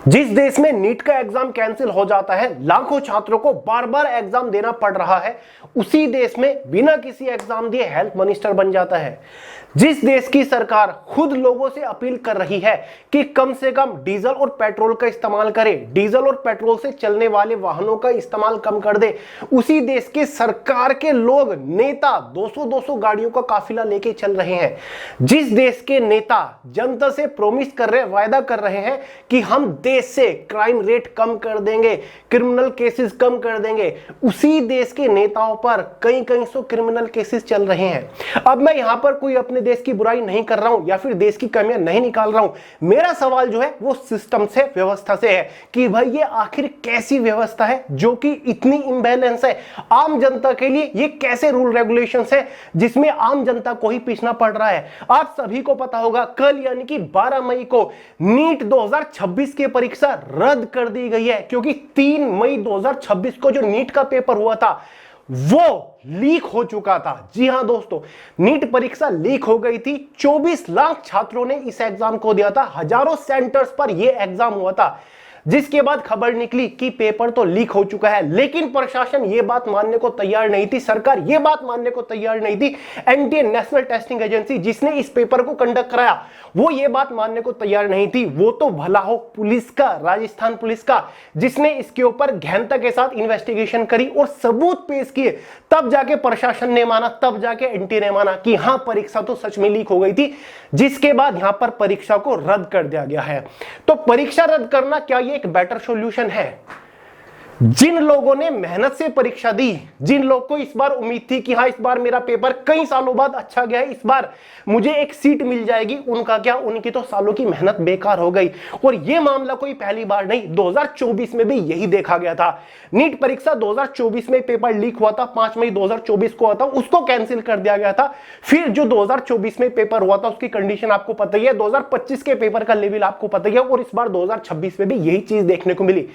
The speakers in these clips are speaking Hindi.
जिस देश में नीट का एग्जाम कैंसिल हो जाता है, लाखों छात्रों को बार बार एग्जाम देना पड़ रहा है, उसी देश में बिना किसी एग्जाम दिए हेल्थ मिनिस्टर बन जाता है। जिस देश की सरकार खुद लोगों से अपील कर रही है कि कम से कम डीजल और पेट्रोल का इस्तेमाल करें, डीजल और पेट्रोल से चलने वाले वाहनों का इस्तेमाल कम कर दे, उसी देश के सरकार के लोग नेता 200-200 गाड़ियों का काफिला लेके चल रहे हैं। जिस देश के नेता जनता से प्रॉमिस कर रहे, वायदा कर रहे हैं कि हम देश से क्राइम रेट कम कर देंगे, क्रिमिनल केसेस कम कर देंगे, उसी देश के नेताओं पर कई सौ क्रिमिनल केसेस चल रहे हैं। अब मैं यहां पर कोई अपने देश की बुराई नहीं कर रहा हूं या फिर देश की कमियां नहीं निकाल रहा हूं। मेरा सवाल जो है वो सिस्टम से, व्यवस्था से है कि भाई ये आखिर कैसी व्यवस्था है जो कि इतनी इंबैलेंस है। आम जनता के लिए ये कैसे रूल रेगुलेशंस है जिसमें आम जनता को ही पीछना पड़ रहा है। आप सभी को पता होगा कल यानी कि 12 मई को नीट 2026 की परीक्षा रद्द कर दी गई है, क्योंकि 3 मई 2026 को जो नीट का पेपर हुआ था वो लीक हो चुका था। जी हां दोस्तों, नीट परीक्षा लीक हो गई थी। 24 लाख छात्रों ने इस एग्जाम को दिया था, हजारों सेंटर्स पर यह एग्जाम हुआ था, जिसके बाद खबर निकली कि पेपर तो लीक हो चुका है। लेकिन प्रशासन यह बात मानने को तैयार नहीं थी, सरकार यह बात मानने को तैयार नहीं थी। एनटीए नेशनल टेस्टिंग एजेंसी जिसने इस पेपर को कंडक्ट कराया, वो यह बात मानने को तैयार नहीं थी। वो तो भला हो पुलिस का, राजस्थान पुलिस का, जिसने इसके ऊपर गहनता के साथ इन्वेस्टिगेशन करी और सबूत पेश किए, तब जाके प्रशासन ने माना, तब जाके एनटीए ने माना कि हां परीक्षा तो सच में लीक हो गई थी, जिसके बाद यहां पर परीक्षा को रद्द कर दिया गया है। तो परीक्षा रद्द करना क्या ये एक बेटर सॉल्यूशन है? जिन लोगों ने मेहनत से परीक्षा दी, जिन लोगों को इस बार उम्मीद थी कि हाँ इस बार मेरा पेपर कई सालों बाद अच्छा गया है, इस बार मुझे एक सीट मिल जाएगी, उनका क्या, उनकी तो सालों की मेहनत बेकार हो गई। और यह मामला कोई पहली बार नहीं, 2024 में भी यही देखा गया था। नीट परीक्षा 2024 में पेपर लीक हुआ था, 5 मई 2024 को हुआ था, उसको कैंसिल कर दिया गया था। फिर जो 2024 में पेपर हुआ था उसकी कंडीशन आपको पता ही है, 2025 के पेपर का लेवल आपको पता ही है, और इस बार 2026 में भी यही चीज देखने को मिली।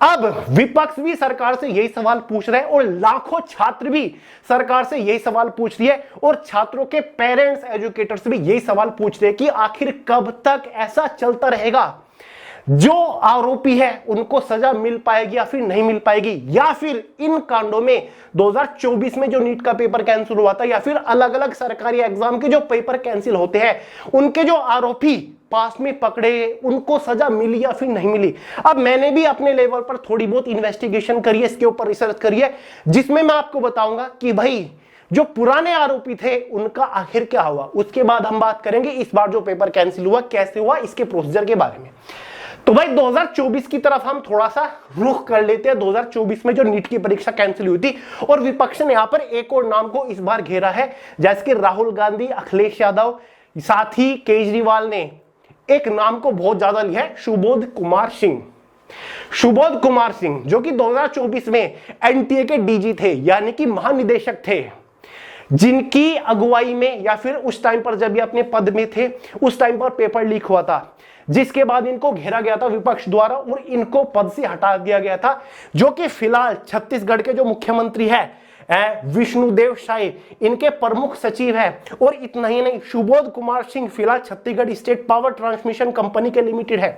अब विपक्ष भी सरकार से यही सवाल पूछ रहे हैं और लाखों छात्र भी सरकार से यही सवाल पूछ रही है, और छात्रों के पेरेंट्स, एजुकेटर्स भी यही सवाल पूछ रहे हैं कि आखिर कब तक ऐसा चलता रहेगा। जो आरोपी है उनको सजा मिल पाएगी या फिर नहीं मिल पाएगी, या फिर इन कांडों में 2024 में जो नीट का पेपर कैंसिल हुआ था या फिर अलग अलग सरकारी एग्जाम के जो पेपर कैंसिल होते हैं, उनके जो आरोपी पास में पकड़े, उनको सजा मिली या फिर नहीं मिली। अब मैंने भी अपने लेवल पर थोड़ी बहुत इन्वेस्टिगेशन करी है, इसके ऊपर रिसर्च करी है, जिसमें मैं आपको बताऊंगा कि भाई जो पुराने आरोपी थे उनका आखिर क्या हुआ। उसके बाद हम बात करेंगे इस बार जो पेपर कैंसिल हुआ कैसे हुआ, इसके प्रोसीजर के बारे में। तो भाई 2024 की तरफ हम थोड़ा सा रुख कर लेते हैं। 2024 में जो नीट की परीक्षा कैंसिल हुई थी, और विपक्ष ने यहां पर एक और नाम को इस बार घेरा है, जैसे कि राहुल गांधी, अखिलेश यादव, साथ ही केजरीवाल ने एक नाम को बहुत ज्यादा लिया है, सुबोध कुमार सिंह। सुबोध कुमार सिंह जो कि 2024 में एनटीए के डीजी थे, यानी कि महानिदेशक थे, जिनकी अगुवाई में या फिर उस टाइम पर जब ये अपने पद में थे उस टाइम पर पेपर लीक हुआ था, जिसके बाद इनको घेरा गया था विपक्ष द्वारा और इनको पद से हटा दिया गया था। जो कि फिलहाल छत्तीसगढ़ के जो मुख्यमंत्री है विष्णुदेव साय, इनके प्रमुख सचिव है। और इतना ही नहीं, सुबोध कुमार सिंह फिलहाल Chhattisgarh state power transmission company के लिमिटेड है।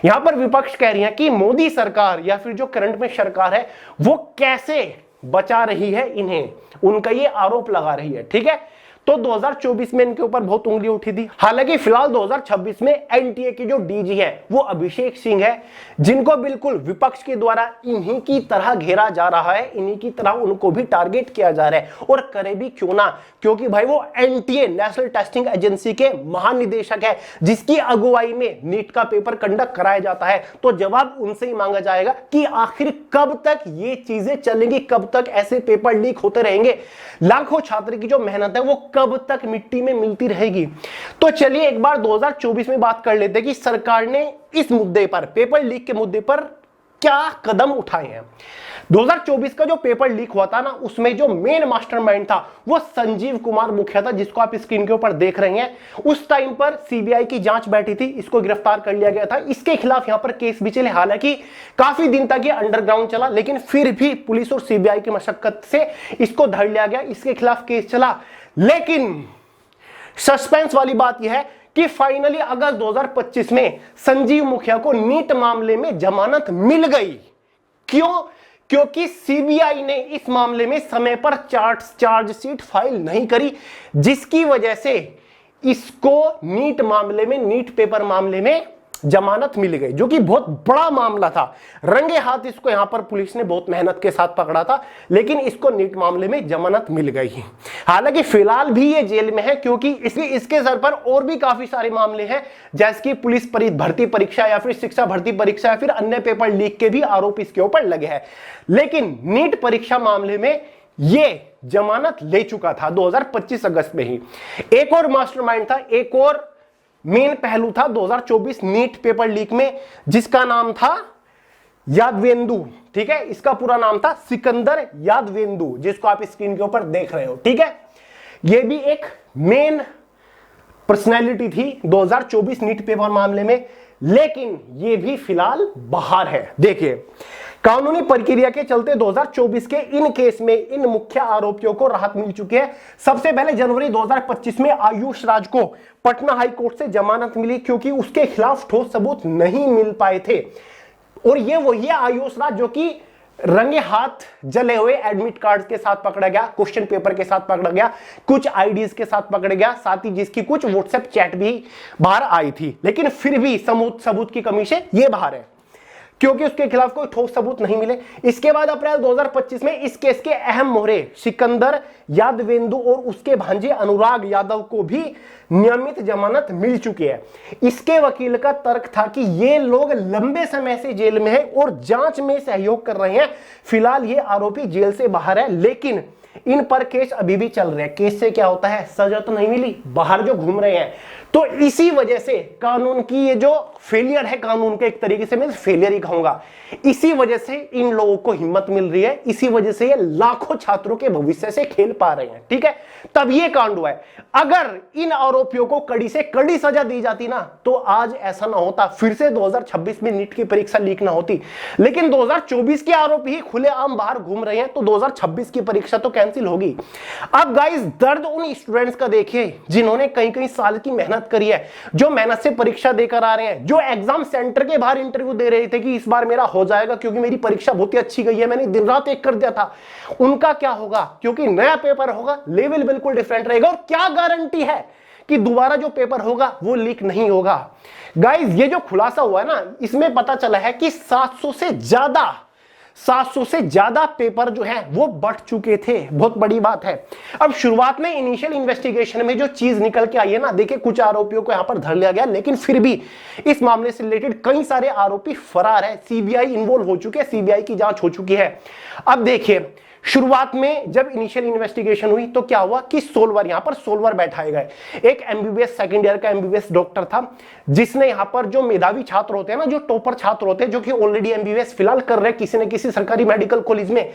यहां पर विपक्ष कह रही है कि मोदी सरकार या फिर जो करंट में सरकार है वो कैसे बचा रही है इन्हें, उनका ये आरोप लगा रही है। ठीक है, तो 2024 में इनके ऊपर बहुत उंगली उठी थी। हालांकि फिलहाल 2026 में एनटीए के जो डीजी है वो अभिषेक सिंह है, जिनको बिल्कुल विपक्ष के द्वारा इन्हीं की तरह घेरा जा रहा है, इन्हीं की तरह उनको भी टारगेट किया जा रहा है। और करे भी क्यों ना, क्योंकि भाई वो एनटीए नेशनल टेस्टिंग एजेंसी के महानिदेशक है, जिसकी अगुवाई में नीट का पेपर कंडक्ट कराया जाता है। तो जवाब उनसे ही मांगा जाएगा कि आखिर कब तक ये चीजें चलेंगी, कब तक ऐसे पेपर लीक होते रहेंगे, लाखों छात्र की जो मेहनत है वो कब तक मिट्टी में मिलती रहेगी। तो चलिए एक बार 2024 में बात कर लेते हैं कि सरकार ने इस मुद्दे पर, पेपर लीक के मुद्दे पर क्या कदम उठाए हैं। 2024 का जो पेपर लीक हुआ था ना, उसमें जो मेन मास्टरमाइंड था वो संजीव कुमार मुखिया था, जिसको आप स्क्रीन के ऊपर देख रहे हैं। उस टाइम पर सीबीआई की जांच बैठी थी, इसको गिरफ्तार कर लिया गया था, इसके खिलाफ यहां पर केस भी चले। हालांकि काफी दिन तक ये अंडरग्राउंड चला, लेकिन फिर भी पुलिस और सीबीआई की मशक्कत से इसको धर लिया गया, इसके खिलाफ केस चला। लेकिन सस्पेंस वाली बात यह है कि फाइनली अगस्त 2025 में संजीव मुखिया को नीट मामले में जमानत मिल गई। क्यों? क्योंकि सीबीआई ने इस मामले में समय पर चार्जशीट फाइल नहीं करी, जिसकी वजह से इसको नीट मामले में, नीट पेपर मामले में जमानत मिल गई, जो कि बहुत बड़ा मामला था। रंगे हाथ इसको यहां पर पुलिस ने बहुत मेहनत के साथ पकड़ा था, लेकिन इसको नीट मामले में जमानत मिल गई। हालांकि फिलहाल भी ये जेल में है, क्योंकि इसके सर पर और भी काफी सारे मामले हैं, जैसे कि पुलिस भर्ती परीक्षा या फिर शिक्षा भर्ती परीक्षा या फिर अन्य पेपर लीक के भी आरोप इसके ऊपर लगे हैं। लेकिन नीट परीक्षा मामले में ये जमानत ले चुका था 2025 अगस्त में ही। एक और मास्टरमाइंड था, एक और मेन पहलू था 2024 नीट पेपर लीक में, जिसका नाम था यादवेंदु। ठीक है, इसका पूरा नाम था सिकंदर यादवेंदु, जिसको आप स्क्रीन के ऊपर देख रहे हो। ठीक है, यह भी एक मेन पर्सनैलिटी थी 2024 नीट पेपर मामले में, लेकिन यह भी फिलहाल बाहर है। देखिए, कानूनी प्रक्रिया के चलते 2024 के इन केस में इन मुख्य आरोपियों को राहत मिल चुकी है। सबसे पहले जनवरी 2025 में आयुष राज को पटना हाई कोर्ट से जमानत मिली, क्योंकि उसके खिलाफ ठोस सबूत नहीं मिल पाए थे। और ये वही आयुष राज जो कि रंगे हाथ जले हुए एडमिट कार्ड के साथ पकड़ा गया, क्वेश्चन पेपर के साथ पकड़ा गया, कुछ आईडीज के साथ पकड़ा गया, साथ ही जिसकी कुछ व्हाट्सएप चैट भी बाहर आई थी। लेकिन फिर भी सबूत की कमी से ये बाहर है, क्योंकि उसके खिलाफ कोई ठोस सबूत नहीं मिले। इसके बाद अप्रैल 2025 में इस केस के अहम मोहरे सिकंदर यादवेंदु और उसके भांजे अनुराग यादव को भी नियमित जमानत मिल चुकी है। इसके वकील का तर्क था कि ये लोग लंबे समय से जेल में हैं और जांच में सहयोग कर रहे हैं। फिलहाल ये आरोपी जेल से बाहर है, लेकिन इन पर केस अभी भी चल रहे हैं। केस से क्या होता है? सजा तो नहीं मिली, बाहर जो घूम रहे हैं। तो इसी वजह से कानून की ये जो फेलियर है, कानून के एक तरीके से मैं फेलियर ही कहूंगा, इसी वजह से इन लोगों को हिम्मत मिल रही है, इसी वजह से ये लाखों छात्रों के भविष्य से खेल पा रहे हैं। ठीक है, तब ये कांड हुआ है। अगर इन आरोपियों को कड़ी से कड़ी सजा दी जाती ना, तो आज ऐसा ना होता, फिर से 2026 में नीट की परीक्षा लीक ना होती। लेकिन 2024 के आरोपी ही खुलेआम बाहर घूम रहे हैं, तो 2026 की परीक्षा तो कैंसिल होगी। अब गाइस, दर्द उन स्टूडेंट्स का देखिए जिन्होंने कई साल की मेहनत करी है, जो मेहनत से परीक्षा देकर आ रहे हैं, जो एग्जाम सेंटर के बाहर इंटरव्यू दे रहे थे कि इस बार मेरा हो जाएगा क्योंकि मेरी परीक्षा बहुत ही अच्छी गई है, मैंने दिन रात एक कर दिया था। उनका क्या होगा? क्योंकि नया पेपर होगा, लेवल बिल्कुल डिफरेंट रहेगा, और क्या गारंटी है कि दोबारा जो पेपर होगा वो लीक नहीं होगा। गाइस, ये जो खुलासा हुआ है ना, इसमें पता चला है कि 700 से ज्यादा पेपर जो है वो बट चुके थे। बहुत बड़ी बात है। अब शुरुआत में इनिशियल इन्वेस्टिगेशन में जो चीज निकल के आई है ना, देखिए कुछ आरोपियों को यहां पर धर लिया गया, लेकिन फिर भी इस मामले से रिलेटेड कई सारे आरोपी फरार है। सीबीआई इन्वॉल्व हो चुके हैं, सीबीआई की जांच हो चुकी है। अब देखिए, शुरुआत में जब इनिशियल इन्वेस्टिगेशन हुई तो क्या हुआ कि यहां पर सोल्वर बैठाए गए। एक एमबीबीएस सेकंड ईयर का एमबीबीएस डॉक्टर था, जिसने यहां पर जो मेधावी छात्र होते हैं ना, जो टॉपर छात्र होते हैं, जो कि ऑलरेडी एमबीबीएस फिलहाल कर रहे हैं किसी न किसी सरकारी मेडिकल कॉलेज में,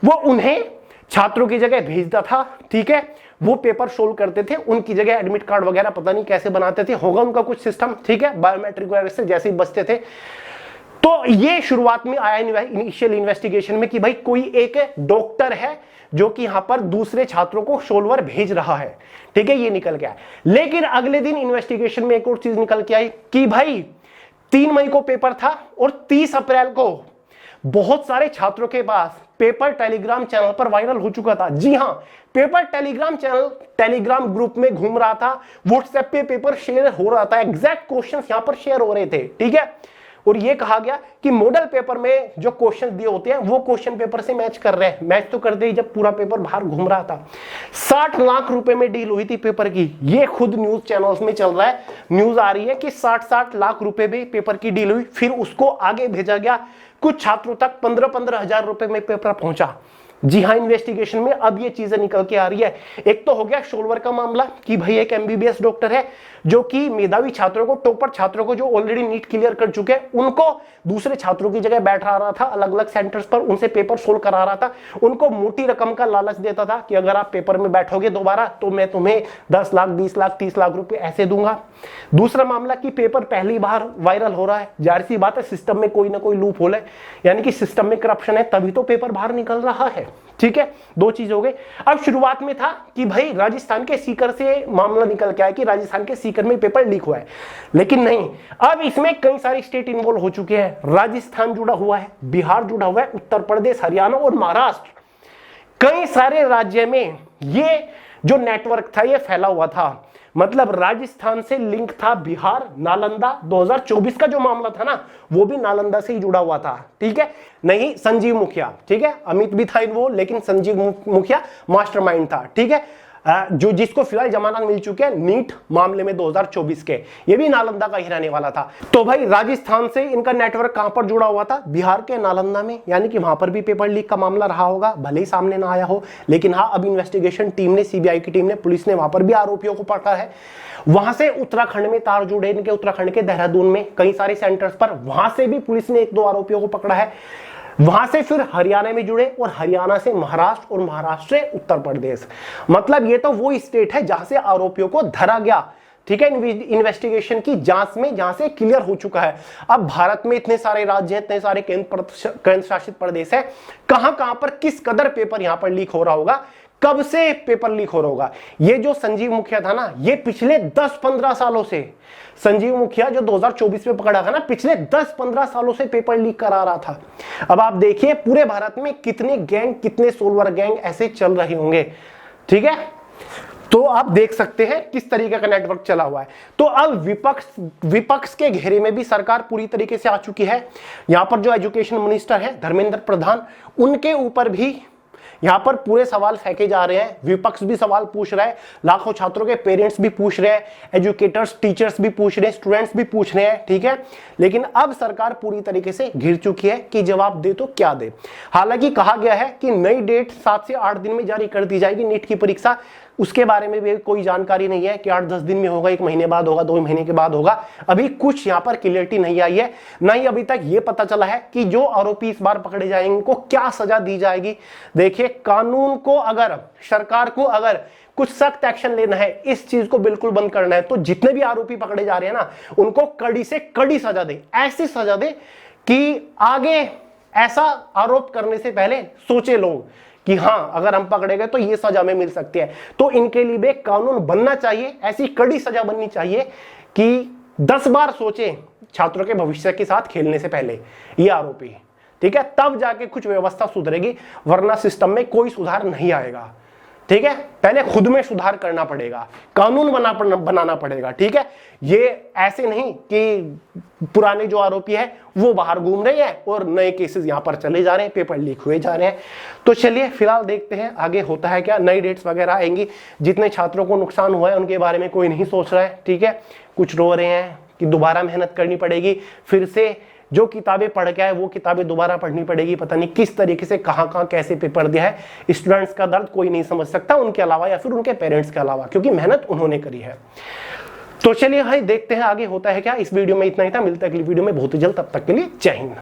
वो उन्हें छात्रों की जगह भेजता था। ठीक है, वो पेपर सोल्व करते थे, उनकी जगह एडमिट कार्ड वगैरह पता नहीं कैसे बनाते थे, होगा उनका कुछ सिस्टम। ठीक है, बायोमेट्रिक वगैरह से जैसे ही बचते थे। तो ये शुरुआत में आया इनिशियल इन्वेस्टिगेशन में कि भाई कोई एक डॉक्टर है जो कि यहां पर दूसरे छात्रों को सोल्वर भेज रहा है। ठीक है, ये निकल गया। लेकिन अगले दिन इन्वेस्टिगेशन में एक और चीज निकल के आई कि भाई 3 मई को पेपर था और 30 अप्रैल को बहुत सारे छात्रों के पास पेपर टेलीग्राम चैनल पर वायरल हो चुका था। जी हां, paper Telegram channel Telegram group में घूम रहा था, व्हाट्सएप पे पेपर शेयर हो रहा था, एग्जैक्ट क्वेश्चंस यहां पर शेयर हो रहे थे। ठीक है, और यह कहा गया कि मॉडल पेपर में जो क्वेश्चन दिए होते हैं वो क्वेश्चन पेपर से मैच कर रहे हैं। मैच तो करते ही जब पूरा पेपर बाहर घूम रहा था। 60 लाख रुपए में डील हुई थी पेपर की। ये खुद न्यूज चैनल्स में चल रहा है, न्यूज आ रही है कि 60 लाख रुपए में पेपर की डील हुई, फिर उसको आगे भेजा गया। कुछ छात्रों तक 15 हजार रुपए में पेपर पहुंचा। जी हां, इन्वेस्टिगेशन में अब ये चीजें निकल के आ रही है। एक तो हो गया सोल्वर का मामला कि भाई एक एमबीबीएस डॉक्टर है जो कि मेधावी छात्रों को, टॉपर छात्रों को जो ऑलरेडी नीट क्लियर कर चुके हैं, उनको दूसरे छात्रों की जगह बैठा रहा था, अलग अलग सेंटर्स पर उनसे पेपर सोल्व करा रहा था, उनको मोटी रकम का लालच देता था कि अगर आप पेपर में बैठोगे दोबारा तो मैं तुम्हें 10 लाख 20 लाख 30 लाख रुपए ऐसे दूंगा। दूसरा मामला कि पेपर पहली बार वायरल हो रहा है, जाहिर सी बात है सिस्टम में कोई ना कोई लूप होल है, यानी कि सिस्टम में करप्शन है, तभी तो पेपर बाहर निकल रहा है। ठीक है, दो चीज हो गई। अब शुरुआत में था कि भाई राजस्थान के सीकर से मामला निकल के आया कि राजस्थान के सीकर में पेपर लीक हुआ है, लेकिन नहीं, अब इसमें कई सारे स्टेट इन्वॉल्व हो चुके हैं। राजस्थान जुड़ा हुआ है, बिहार जुड़ा हुआ है, उत्तर प्रदेश, हरियाणा और महाराष्ट्र, कई सारे राज्य में ये जो नेटवर्क था ये फैला हुआ था। मतलब राजस्थान से लिंक था बिहार, नालंदा, 2024 का जो मामला था ना वो भी नालंदा से ही जुड़ा हुआ था, ठीक है। नहीं, संजीव मुखिया, ठीक है, अमित भी था इन्वॉल्व, लेकिन संजीव मुखिया मास्टरमाइंड था, ठीक है, जो जिसको फिलहाल जमानत मिल चुके हैं नीट मामले में 2024 के, ये भी नालंदा का ही रहने वाला था। तो भाई राजस्थान से इनका नेटवर्क कहां पर जुड़ा हुआ था? बिहार के नालंदा में, यानी कि वहां पर भी पेपर लीक का मामला रहा होगा, भले ही सामने ना आया हो, लेकिन हाँ अब इन्वेस्टिगेशन टीम ने, सीबीआई की टीम ने, पुलिस ने वहां पर भी आरोपियों को पकड़ा है। वहां से उत्तराखंड में तार जुड़े इनके, उत्तराखंड के देहरादून में कई सारे सेंटर्स पर, वहां से भी पुलिस ने 1-2 आरोपियों को पकड़ा है। वहां से फिर हरियाणा में जुड़े और हरियाणा से महाराष्ट्र और महाराष्ट्र से उत्तर प्रदेश। मतलब ये तो वो स्टेट है जहां से आरोपियों को धरा गया, ठीक है, इन्वेस्टिगेशन की जांच में, जहां से क्लियर हो चुका है। अब भारत में इतने सारे राज्य हैं, इतने सारे केंद्र शासित प्रदेश है, कहां कहां पर किस कदर पेपर यहां पर लीक हो रहा होगा, कब से पेपर लीक हो रहा होगा। ये जो संजीव मुखिया था ना, ये पिछले 10-15 सालों से, संजीव मुखिया जो 2024 में पकड़ा था ना, पिछले 10-15 सालों से पेपर लीक करा रहा था। अब आप देखिए पूरे भारत में कितने गैंग, कितने सोलवर गैंग ऐसे चल रहे होंगे, ठीक है। तो आप देख सकते हैं किस तरीके का नेटवर्क चला हुआ है। तो अब विपक्ष के घेरे में भी सरकार पूरी तरीके से आ चुकी है। यहां पर जो एजुकेशन मिनिस्टर है धर्मेंद्र प्रधान, उनके ऊपर भी यहां पर पूरे सवाल फेंके जा रहे हैं। विपक्ष भी सवाल पूछ रहा है, लाखों छात्रों के पेरेंट्स भी पूछ रहे हैं, एजुकेटर्स, टीचर्स भी पूछ रहे हैं, स्टूडेंट्स भी पूछ रहे हैं, ठीक है। लेकिन अब सरकार पूरी तरीके से घिर चुकी है कि जवाब दे तो क्या दे। हालांकि कहा गया है कि नई डेट 7 से 8 दिन में जारी कर दी जाएगी नीट की परीक्षा। उसके बारे में भी कोई जानकारी नहीं है कि 8-10 दिन में होगा, 1 महीने बाद होगा, 2 महीने के बाद होगा। अभी कुछ यहां पर क्लियरिटी नहीं आई है। ना ही अभी तक ये पता चला है कि जो आरोपी इस बार पकड़े जाएंगे उनको क्या सजा दी जाएगी। देखिए, कानून को अगर, सरकार को अगर कुछ सख्त एक्शन लेना है, इस चीज को बिल्कुल बंद करना है, तो जितने भी आरोपी पकड़े जा रहे हैं ना, उनको कड़ी से कड़ी सजा दे। ऐसी सजा दे कि आगे ऐसा आरोप करने से पहले सोचे लोग कि हाँ अगर हम पकड़े गए तो ये सजा में मिल सकती है। तो इनके लिए भी कानून बनना चाहिए, ऐसी कड़ी सजा बननी चाहिए कि 10 बार सोचे छात्रों के भविष्य के साथ खेलने से पहले ये आरोपी, ठीक है। तब जाके कुछ व्यवस्था सुधरेगी, वरना सिस्टम में कोई सुधार नहीं आएगा, ठीक है। पहले खुद में सुधार करना पड़ेगा, कानून बनाना पड़ेगा, ठीक है। ये ऐसे नहीं कि पुराने जो आरोपी है वो बाहर घूम रहे हैं और नए केसेस यहां पर चले जा रहे हैं, पेपर लीक हुए जा रहे हैं। तो चलिए फिलहाल देखते हैं आगे होता है क्या, नई डेट्स वगैरह आएंगी। जितने छात्रों को नुकसान हुआ है उनके बारे में कोई नहीं सोच रहा है, ठीक है। कुछ रो रहे हैं कि दोबारा मेहनत करनी पड़ेगी, फिर से जो किताबें पढ़ के आए वो किताबें दोबारा पढ़नी पड़ेगी। पता नहीं किस तरीके से कहां कैसे पेपर दिया है। स्टूडेंट्स का दर्द कोई नहीं समझ सकता उनके अलावा या फिर उनके पेरेंट्स के अलावा, क्योंकि मेहनत उन्होंने करी है। तो चलिए भाई देखते हैं आगे होता है क्या। इस वीडियो में इतना ही था, मिलता है अगली वीडियो में बहुत ही जल्द, तब तक के लिए जय हिंद।